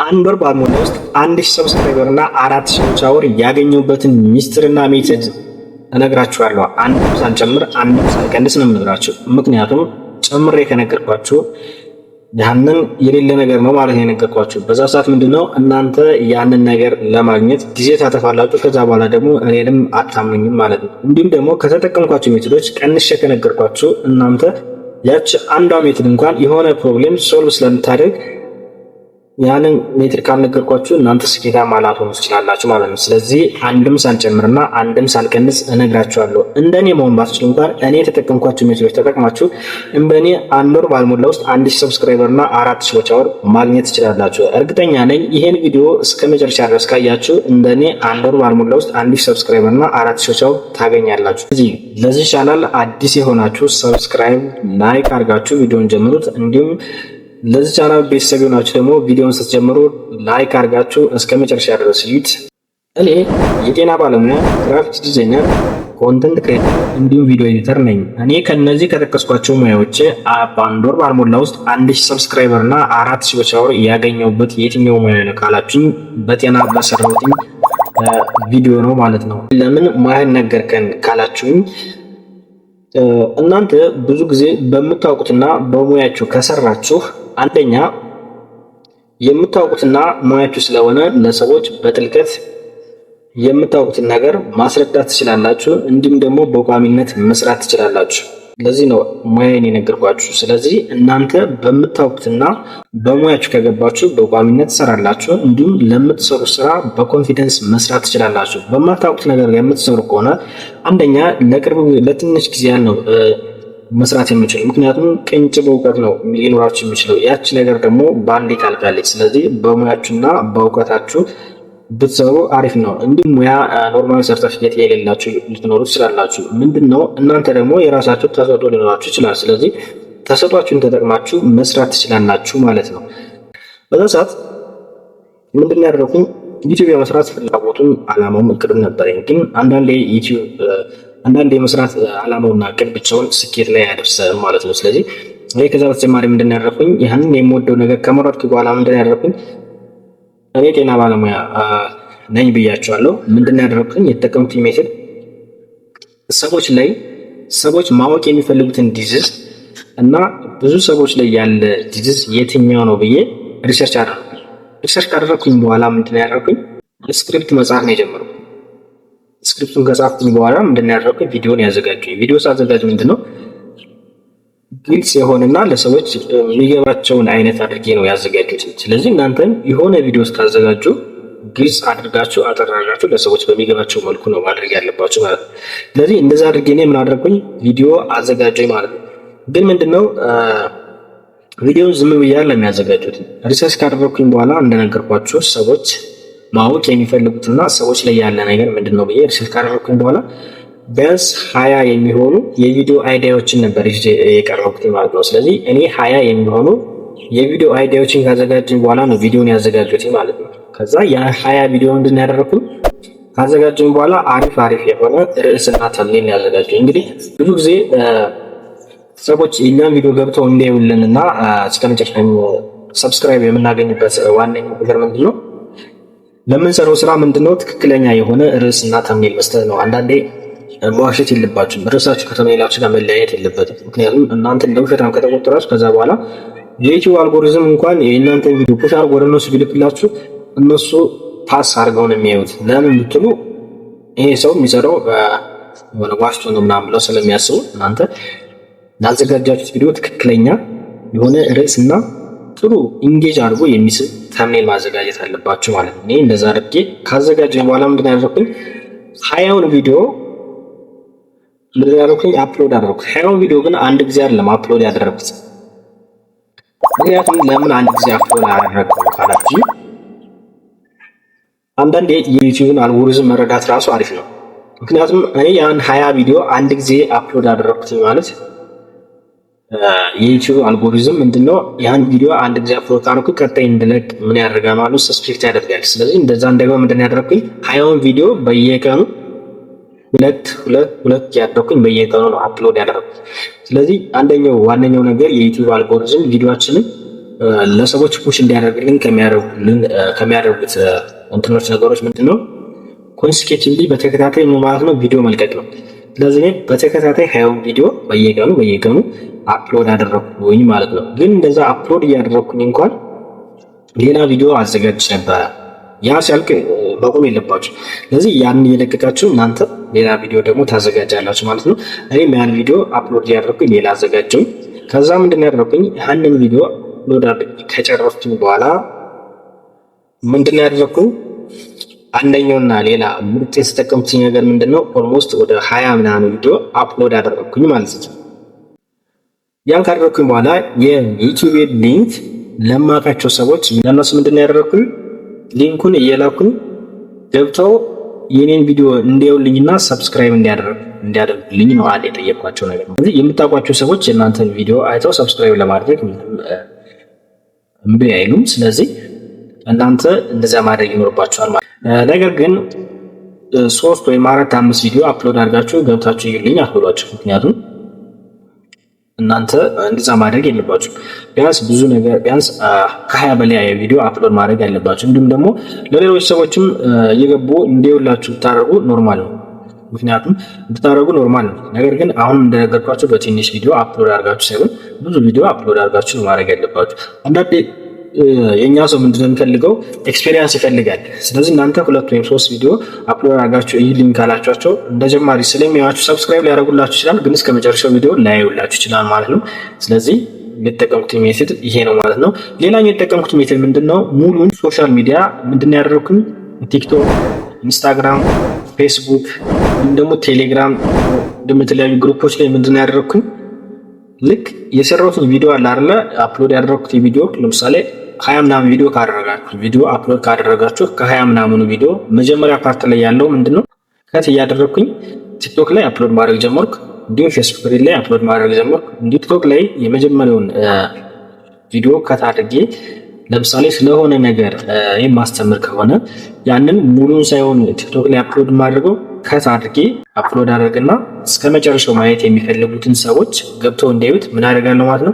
አንድ ወር ባልሞላ ውስጥ 1000 ሰብስክራይበር እና 4000 አወር ያገኘሁበትን ሚስጥርና ሜተድ እነግራችኋለሁ። አንድም ሳልጨምር አንድም ሳልቀንስ ነው የምነግራችሁ። ምክንያቱም ጨምሬ ከነገርኳችሁ ያንን የሌለ ነገር ነው ማለት ነው የነገርኳችሁ። በዛ ሰዓት ምንድነው እናንተ ያንን ነገር ለማግኘት ጊዜ ታጠፋላችሁ። ከዛ በኋላ ደግሞ እኔንም አታምኑኝም ማለት ነው። እንዲሁም ደግሞ ከተጠቀምኳችሁ ሜቶዶች ቀንሼ ከነገርኳችሁ እናንተ ያች አንዷ ሜትድ እንኳን የሆነ ፕሮብሌም ሶልቭ ስለምታደርግ ያንን ሜትድ ካልነገርኳችሁ እናንተ ስኬታማ ላትሆኑ ትችላላችሁ ማለት ነው። ስለዚህ አንድም ሳልጨምርና አንድም ሳልቀንስ እነግራችኋለሁ። እንደኔ መሆን ባትችሉ እንኳን እኔ የተጠቀምኳችሁ ሜትዶች ተጠቅማችሁ እንደኔ አንድ ወር ባልሞላ ውስጥ 1000 ሰብስክራይበር እና 4000 አወር ማግኘት ትችላላችሁ። እርግጠኛ ነኝ ይሄን ቪዲዮ እስከ መጨረሻ ድረስ ካያችሁ እንደኔ አንድ ወር ባልሞላ ውስጥ 1000 ሰብስክራይበር እና 4000 አወር ታገኛላችሁ። ስለዚህ ለዚህ ቻናል አዲስ የሆናችሁ ሰብስክራይብ፣ ላይክ አድርጋችሁ ቪዲዮን ጀምሩት። እንዲሁም ለዚህ ቻናል ቤተሰብ የሆናችሁ ደግሞ ቪዲዮውን ስትጀምሩ ላይክ አድርጋችሁ እስከ መጨረሻ ድረስ እዩት። እኔ የጤና ባለሙያ፣ ግራፊክስ ዲዛይነር፣ ኮንተንት ክሬተር እንዲሁም ቪዲዮ ኤዲተር ነኝ። እኔ ከነዚህ ከጠቀስኳቸው ሙያዎች በአንድ ወር ባልሞላ ውስጥ 1000 ሰብስክራይበር እና 4000 አወር ያገኘሁበት የትኛው ሙያ ነው ካላችሁኝ በጤና በሰራሁት ቪዲዮ ነው ማለት ነው። ለምን ሙያን ነገርከን ካላችሁኝ እናንተ ብዙ ጊዜ በምታውቁትና በሙያችሁ ከሰራችሁ አንደኛ የምታውቁትና ሙያችሁ ስለሆነ ለሰዎች በጥልቀት የምታውቁትን ነገር ማስረዳት ትችላላችሁ። እንዲሁም ደግሞ በቋሚነት መስራት ትችላላችሁ። ለዚህ ነው ሙያዬን የነገርኳችሁ። ስለዚህ እናንተ በምታውቁትና በሙያችሁ ከገባችሁ በቋሚነት ትሰራላችሁ። እንዲሁም ለምትሰሩ ስራ በኮንፊደንስ መስራት ትችላላችሁ። በማታውቁት ነገር የምትሰሩ ከሆነ አንደኛ ለትንሽ ጊዜ ያህል ነው መስራት የምችሉ፣ ምክንያቱም ቅንጭብ እውቀት ነው ሊኖራችሁ የሚችለው። ያቺ ነገር ደግሞ በአንዴ ታልቃለች። ስለዚህ በሙያችሁና በእውቀታችሁ ብትሰሩ አሪፍ ነው። እንዲሁም ሙያ ኖርማል ሰርተፊኬት የሌላችሁ ልትኖሩ ትችላላችሁ። ምንድነው እናንተ ደግሞ የራሳችሁ ተሰጥኦ ሊኖራችሁ ይችላል። ስለዚህ ተሰጥኦአችሁን ተጠቅማችሁ መስራት ትችላላችሁ ማለት ነው። በዛ ሰዓት ምንድን ያደረኩኝ ዩቲዩብ የመስራት ፍላጎቱም አላማውም እቅድም ነበረኝ። ግን አንዳንዴ የመስራት አላማውና እቅድ ብቻውን ስኬት ላይ ያደርሳል ማለት ነው። ስለዚህ ከዛ በተጨማሪ ምንድን ያደረኩኝ ያንን የምወደው ነገር ከመረጥኩ በኋላ ምንድን ያደረኩኝ እኔ ጤና ባለሙያ ነኝ ብያቸዋለሁ። ምንድን ያደረኩኝ የተጠቀምኩት ሜተድ ሰዎች ማወቅ የሚፈልጉትን ዲዚዝ እና ብዙ ሰዎች ላይ ያለ ዲዚዝ የትኛው ነው ብዬ ሪሰርች አደረኩኝ። ሪሰርች ካደረኩኝ በኋላ ምንድን ያደረኩኝ ስክሪፕት መጻፍ ነው የጀመርኩት። ስክሪፕቱን ከጻፍኩኝ በኋላ ምንድን ያደረኩኝ ቪዲዮን ያዘጋጁኝ። ቪዲዮ ሳዘጋጅ ምንድነው ግልጽ የሆነና ለሰዎች የሚገባቸውን አይነት አድርጌ ነው ያዘጋጁት። ስለዚህ እናንተም የሆነ ቪዲዮ ስታዘጋጁ ግልጽ አድርጋችሁ አጠራራችሁ ለሰዎች በሚገባቸው መልኩ ነው ማድረግ ያለባችሁ ማለት ነው። ስለዚህ እንደዛ አድርጌ እኔ ምን አደረኩኝ ቪዲዮ አዘጋጀኝ ማለት ነው። ግን ምንድነው ቪዲዮውን ዝም ብዬ አይደለም ያዘጋጁት። ሪሰርች ካደረኩኝ በኋላ እንደነገርኳችሁ ሰዎች ማወቅ የሚፈልጉትና ሰዎች ላይ ያለ ነገር ምንድነው ብዬ ሪሰርች ካደረኩኝ በኋላ ቢያንስ 20 የሚሆኑ የቪዲዮ አይዲያዎችን ነበር የቀረብኩት ማለት ነው። ስለዚህ እኔ 20 የሚሆኑ የቪዲዮ አይዲያዎችን ካዘጋጀኝ በኋላ ነው ቪዲዮን ያዘጋጀሁት ማለት ነው። ከዛ ያ20 ቪዲዮ ምንድን ያደረኩኝ ካዘጋጀኝ በኋላ አሪፍ የሆነ ርዕስና ተምኔል ያዘጋጀሁኝ። እንግዲህ ብዙ ጊዜ ሰዎች የኛን ቪዲዮ ገብተው እንዲያዩልንና እስከመጨረሻ ሰብስክራይብ የምናገኝበት ዋነኛው ነገር ምንድነው ለምንሰራው ስራ ምንድነው ትክክለኛ የሆነ ርዕስና ተምኔል መስጠት ነው። አንዳንዴ መዋሸት የለባችሁም። ርዕሳችሁ ከተምኔላችሁ ጋር መለያየት የለበትም። ምክንያቱም እናንተ ለውሸታም ከተቆጠራችሁ ከዛ በኋላ የዩቲዩብ አልጎሪዝም እንኳን የእናንተን ቪዲዮ ፑሽ አድርጎ ወደ እነሱ ቢልክላችሁ እነሱ ፓስ አድርገው ነው የሚያዩት። ለምን ብትሉ ይሄ ሰው የሚሰራው የሆነ ዋሽቶ ነው ምናምን ብለው ስለሚያስቡ እናንተ ያዘጋጃችሁት ቪዲዮ ትክክለኛ የሆነ ርዕስና ጥሩ ኢንጌጅ አድርጎ የሚስብ ተምኔል ማዘጋጀት አለባችሁ ማለት ነው። እኔ እንደዛ አድርጌ ካዘጋጀኝ በኋላ ምንድን ያደረኩኝ 20ውን ቪዲዮ አፕሎድ አደረኩት። 20ውን ቪዲዮ ግን አንድ ጊዜ አይደለም አፕሎድ ያደረኩት። ምክንያቱም ለምን አንድ ጊዜ አፕሎድ አደረኩት ካላችሁ አንዳንዴ የዩቲዩብን አልጎሪዝም መረዳት ራሱ አሪፍ ነው። ምክንያቱም እኔ ያን 20 ቪዲዮ አንድ ጊዜ አፕሎድ አደረኩት ማለት የዩቲዩብ አልጎሪዝም ምንድነው ያን ቪዲዮ አንድ ጊዜ አፕሎድ ካደረኩ ቀጣይ እንድለቅ ምን ያደርጋል ማለት ሰስፔክት ያደርጋል። ስለዚህ እንደዛ እንደገና ምንድነው ያደረኩኝ 20ውን ቪዲዮ በየቀኑ ሁለት ያደረኩኝ በየቀኑ ነው አፕሎድ ያደረኩት። ስለዚህ አንደኛው ዋነኛው ነገር የዩቲዩብ አልጎሪዝም ቪዲዮአችንን ለሰዎች ፑሽ እንዲያደርግልን ከሚያደርጉት እንትኖች ነገሮች ምንድነው ኮንሲኩዌቲቭሊ በተከታታይ ነው ማለት ነው ቪዲዮ መልቀቅ ነው። ስለዚህ በተከታታይ 20 ቪዲዮ በየቀኑ አፕሎድ አደረኩኝ ማለት ነው። ግን እንደዛ አፕሎድ እያደረኩኝ እንኳን ሌላ ቪዲዮ አዘጋጅ ነበር። ያ ሲያልቅ መቆም የለባችሁ። ስለዚህ ያን እየለቀቃችሁ እናንተ ሌላ ቪዲዮ ደግሞ ታዘጋጃላችሁ ማለት ነው። እኔም ያን ቪዲዮ አፕሎድ እያደረኩኝ ሌላ አዘጋጀው። ከዛ ምንድን ያደረኩኝ ያንን ቪዲዮ አፕሎድ ከጨረስኩኝ በኋላ ምንድን ያደረኩኝ አንደኛውና ሌላ ምርጥ የተጠቀምኩት ነገር ምንድነው ኦልሞስት ወደ 20 ምናምን ቪዲዮ አፕሎድ አደረኩኝ ማለት ነው። ያን ካደረኩኝ በኋላ የዩቲዩብ ሊንክ ለማቃቸው ሰዎች ለነሱ ምንድነው ያደረኩኝ ሊንኩን እየላኩኝ ገብተው የኔን ቪዲዮ እንዲያዩልኝና ሰብስክራይብ እንዲያደርጉልኝ ነው አንድ የጠየኳቸው ነገር ነው። ስለዚህ የምታውቋቸው ሰዎች የእናንተን ቪዲዮ አይተው ሰብስክራይብ ለማድረግ እምቢ አይሉም። ስለዚህ እናንተ እንደዛ ማድረግ ይኖርባችኋል ማለት ነገር ግን 3 ወይም 4 5 ቪዲዮ አፕሎድ አድርጋችሁ ገብታችሁ ይልኝ አትበሏቸው። ምክንያቱም እናንተ እንደዛ ማድረግ የለባችሁ። ቢያንስ ከ20 በላይ ቪዲዮ አፕሎድ ማድረግ ያለባችሁ። እንዲሁም ደግሞ ለሌሎች ሰዎችም እየገቡ እንዲውላችሁ ብታደርጉ ኖርማል ነው። ምክንያቱም ብታደርጉ ኖርማል ነው። ነገር ግን አሁን እንደነገርኳችሁ በትንሽ ቪዲዮ አፕሎድ አድርጋችሁ ሳይሆን ብዙ ቪዲዮ አፕሎድ አድርጋችሁ ማድረግ ያለባችሁ። አንዳንዴ የኛ ሰው ምንድነው የሚፈልገው ኤክስፒሪየንስ ይፈልጋል። ስለዚህ እናንተ 2 ወይም 3 ቪዲዮ አፕሎድ አድርጋችሁ ይልኝ ካላችኋቸው እንደጀማሪ ስለሚያዩአችሁ ሰብስክራይብ ሊያደርጉላችሁ ይችላል፣ ግን እስከ መጨረሻው ቪዲዮ ላያዩላችሁ ይችላል ማለት ነው። ስለዚህ የተጠቀምኩት ሜተድ ይሄ ነው ማለት ነው። ሌላኛው የተጠቀምኩት ሜተድ ምንድነው ሙሉን ሶሻል ሚዲያ ምንድነው ያደረኩኝ ቲክቶክ፣ ኢንስታግራም፣ ፌስቡክ ደግሞ ቴሌግራም ደግሞ የተለያዩ ግሩፖች ላይ ምንድነው ያደረኩኝ ልክ የሰራሁት ቪዲዮ አለ አይደለ አፕሎድ ያደረኩት ቪዲዮ ለምሳሌ 20 ምናምን ቪዲዮ አፕሎድ ካደረጋችሁ ከ20 ምናምኑ ቪዲዮ መጀመሪያ ፓርት ላይ ያለው ምንድነው ከት እያደረኩኝ ቲክቶክ ላይ አፕሎድ ማድረግ ጀመርኩ። እንዲሁም ፌስቡክ ላይ አፕሎድ ማድረግ ጀመርኩ። እንዲሁም ቲክቶክ ላይ የመጀመሪያውን ቪዲዮ ከት አድርጌ ለምሳሌ ስለሆነ ነገር የማስተምር ከሆነ ያንን ሙሉን ሳይሆን ቲክቶክ ላይ አፕሎድ ማድረገው ከት አድርጌ አፕሎድ አድርግና እስከ መጨረሻው ማየት የሚፈልጉትን ሰዎች ገብተው እንዲያዩት ምን አደርጋለሁ ማለት ነው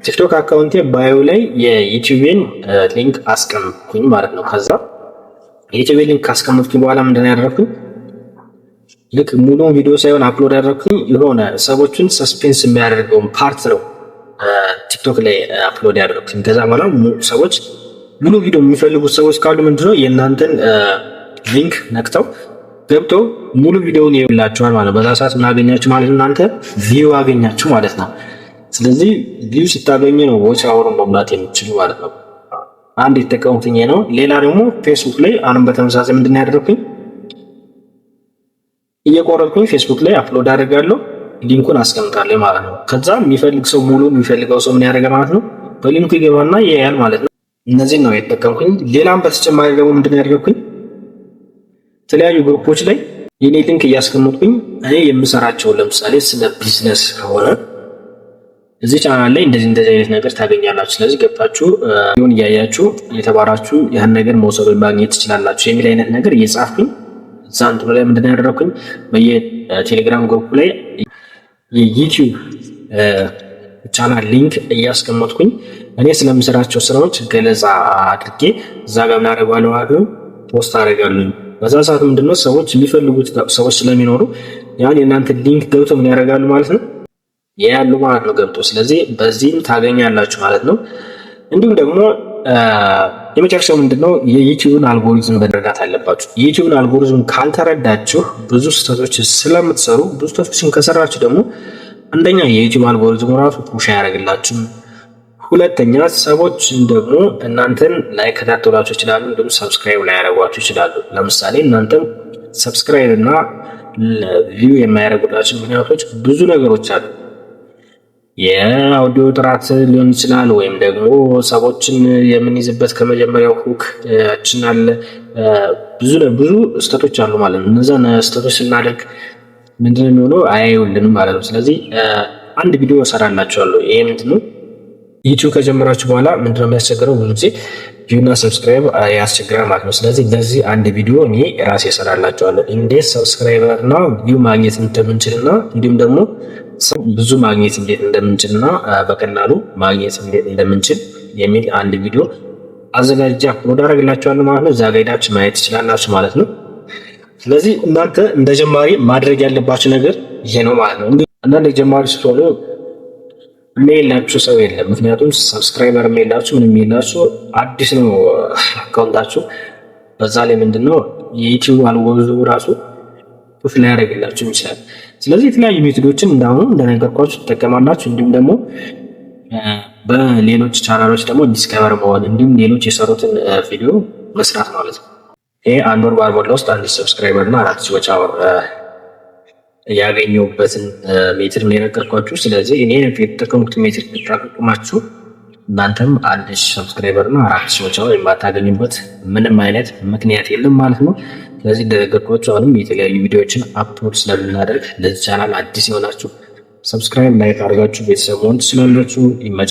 ቲክቶክ አካውንቴ ባዮ ላይ የዩቲዩብን ሊንክ አስቀምጥኩኝ ማለት ነው። ከዛ የዩቲዩብ ሊንክ ካስቀመጥኩኝ በኋላ ምንድን ነው ያደረኩኝ ልክ ሙሉውን ቪዲዮ ሳይሆን አፕሎድ ያደረኩኝ የሆነ ሰዎችን ሰስፔንስ የሚያደርገውን ፓርት ነው ቲክቶክ ላይ አፕሎድ ያደረኩኝ። ከዛ በኋላ ሰዎች ሙሉ ቪዲዮ የሚፈልጉት ሰዎች ካሉ ምንድነው የእናንተን ሊንክ ነክተው ገብተው ሙሉ ቪዲዮውን ይውላችኋል ማለት ነው። በዛ ሰዓት ምን አገኛችሁ ማለት ነው እናንተ ቪው አገኛችሁ ማለት ነው። ስለዚህ ቪው ስታገኙ ነው ቮይስ አወሩን መሙላት የምትችሉ ማለት ነው። አንድ የተጠቀሙት ነው። ሌላ ደግሞ ፌስቡክ ላይ አሁንም በተመሳሳይ ምንድን ነው ያደረኩኝ እየቆረጥኩኝ ፌስቡክ ላይ አፕሎድ አደርጋለሁ፣ ሊንኩን አስቀምጣለሁ ማለት ነው። ከዛ የሚፈልገው ሰው ምን ያደርጋል ማለት ነው በሊንኩ ይገባና ያያል ማለት ነው። እነዚህን ነው የተጠቀምኩኝ። ሌላም በተጨማሪ ደግሞ ምንድን ነው ያደረኩኝ የተለያዩ ግሩፖች ላይ የኔ ሊንክ እያስቀመጥኩኝ እኔ የምሰራቸው ለምሳሌ ስለ ቢዝነስ ከሆነ እዚህ ቻናል ላይ እንደዚህ አይነት ነገር ታገኛላችሁ። ስለዚህ ገብታችሁ ሊሆን እያያችሁ እየተባራችሁ ያን ነገር መውሰድ ወይ ማግኘት ትችላላችሁ የሚል አይነት ነገር እየጻፍኩኝ እዛ እንትኑ ላይ ምንድን ነው ያደረኩኝ በየቴሌግራም ግሩፕ ላይ የዩቲዩብ ቻናል ሊንክ እያስቀመጥኩኝ እኔ ስለምሰራቸው ስራዎች ገለጻ አድርጌ እዛ ጋር ምን አደርጋለሁ ማለት ነው ፖስት አደርጋለሁ። በዛ ሰዓት ምንድነው ሰዎች የሚፈልጉት ሰዎች ስለሚኖሩ ያን የእናንተ ሊንክ ገብተው ምን ያደርጋሉ ማለት ነው ያሉ ማለት ነው ገብቶ። ስለዚህ በዚህም ታገኛላችሁ ማለት ነው። እንዲሁም ደግሞ የመጨረሻው ምንድነው የዩቲዩብን አልጎሪዝም መረዳት አለባችሁ። የዩቲዩብን አልጎሪዝም ካልተረዳችሁ ብዙ ስህተቶች ስለምትሰሩ ብዙ ስህተቶችን ከሰራችሁ ደግሞ አንደኛ የዩቲዩብ አልጎሪዝም ራሱ ፑሽ አያደርግላችሁም። ሁለተኛ ሰዎች ደግሞ እናንተን ላይከታተሏችሁ ይችላሉ፣ እንዲሁም ሰብስክራይብ ላያደርጓችሁ ይችላሉ። ለምሳሌ እናንተም ሰብስክራይብ እና ቪው የማያደርጉላችሁ ምክንያቶች ብዙ ነገሮች አሉ። የአውዲዮ ጥራት ሊሆን ይችላል፣ ወይም ደግሞ ሰዎችን የምንይዝበት ከመጀመሪያው ሁካችን አለ። ብዙ ስህተቶች አሉ ማለት ነው። እነዛን ስህተቶች ስናደርግ ምንድን ነው የሚሆነው አያዩልንም ማለት ነው። ስለዚህ አንድ ቪዲዮ እሰራላችኋለሁ። ይሄ ምንድነው ዩቲዩብ ከጀመራችሁ በኋላ ምንድነው የሚያስቸግረው ብዙ ጊዜ ቪውና ሰብስክራይብ ያስቸግራል ማለት ነው። ስለዚህ ለዚህ አንድ ቪዲዮ እኔ ራሴ እሰራላችኋለሁ እንዴት ሰብስክራይበር እና ቪው ማግኘት እንደምንችልና እንዲሁም ደግሞ ብዙ ማግኘት እንዴት እንደምንችልና በቀላሉ ማግኘት እንዴት እንደምንችል የሚል አንድ ቪዲዮ አዘጋጅቼ አፕሎድ አደርግላችኋለሁ ማለት ነው። እዛ ጋር ሄዳችሁ ማየት ትችላላችሁ ማለት ነው። ስለዚህ እናንተ እንደ ጀማሪ ማድረግ ያለባችሁ ነገር ይሄ ነው ማለት ነው። አንዳንድ ጀማሪ ስትሆኑ የሌላችሁ ሰው የለም። ምክንያቱም ሰብስክራይበር የሌላችሁ ምንም የሌላችሁ አዲስ ነው አካውንታችሁ። በዛ ላይ ምንድነው የዩቲዩብ አልጎሪዝሙ ራሱ ፑሽ ላይ ያደርግላችሁ ይችላል። ስለዚህ የተለያዩ ሜቶዶችን እንዳሁኑ እንደነገርኳችሁ ትጠቀማላችሁ። እንዲሁም ደግሞ በሌሎች ቻናሎች ደግሞ ዲስከቨር መሆን እንዲሁም ሌሎች የሰሩትን ቪዲዮ መስራት ማለት ነው። ይሄ አንድ ወር ባልሞላ ውስጥ 1 ሰብስክራይበር እና 4 ሰዎች አወር ያገኘሁበትን ሜትር ነው የነገርኳችሁ። ስለዚህ እኔ የተጠቀምኩት ሜትር ተጠቅማችሁ እናንተም 1 ሰብስክራይበር እና 4 ሰዎች አወር የማታገኙበት ምንም አይነት ምክንያት የለም ማለት ነው። ስለዚህ እንደነገርኳችሁ አሁንም የተለያዩ ቪዲዮዎችን አፕሎድ ስለምናደርግ ለዚህ ቻናል አዲስ የሆናችሁ ሰብስክራይብ፣ ላይክ አድርጋችሁ ቤተሰብ መሆን ትችላላችሁ። ይመቻችሁ።